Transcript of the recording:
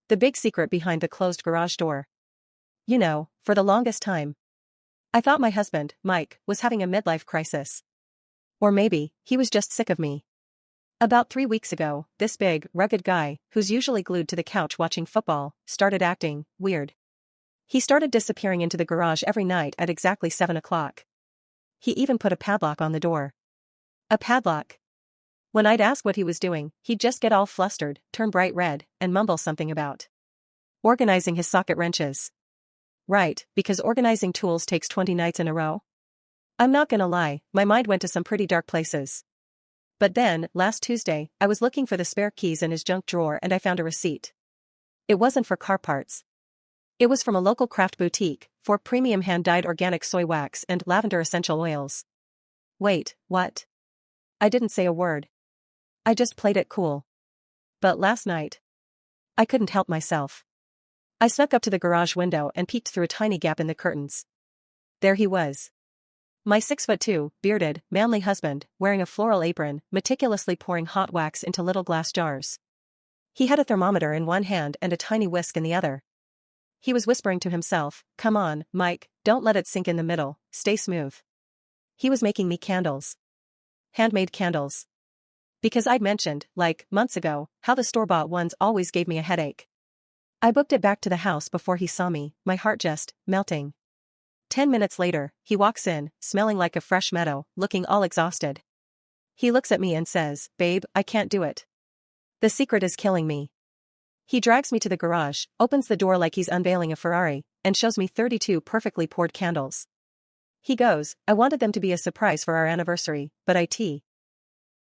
The big secret behind the closed garage door. You know, for the longest time, I thought my husband, Mike, was having a midlife crisis. Or maybe, he was just sick of me. About 3 weeks ago, this big, rugged guy, who's usually glued to the couch watching football, started acting weird. He started disappearing into the garage every night at exactly 7 o'clock. He even put a padlock on the door. A padlock. When I'd ask what he was doing, he'd just get all flustered, turn bright red, and mumble something about organizing his socket wrenches. Right, because organizing tools takes 20 nights in a row? I'm not gonna lie, my mind went to some pretty dark places. But then, last Tuesday, I was looking for the spare keys in his junk drawer and I found a receipt. It wasn't for car parts. It was from a local craft boutique, for premium hand-dyed organic soy wax and lavender essential oils. Wait, what? I didn't say a word. I just played it cool. But last night, I couldn't help myself. I snuck up to the garage window and peeked through a tiny gap in the curtains. There he was. My 6'2", bearded, manly husband, wearing a floral apron, meticulously pouring hot wax into little glass jars. He had a thermometer in one hand and a tiny whisk in the other. He was whispering to himself, "Come on, Mike, don't let it sink in the middle, stay smooth." He was making me candles. Handmade candles. Because I'd mentioned, like, months ago, how the store-bought ones always gave me a headache. I booked it back to the house before he saw me, my heart just melting. 10 minutes later, he walks in, smelling like a fresh meadow, looking all exhausted. He looks at me and says, "Babe, I can't do it. The secret is killing me." He drags me to the garage, opens the door like he's unveiling a Ferrari, and shows me 32 perfectly poured candles. He goes, "I wanted them to be a surprise for our anniversary, but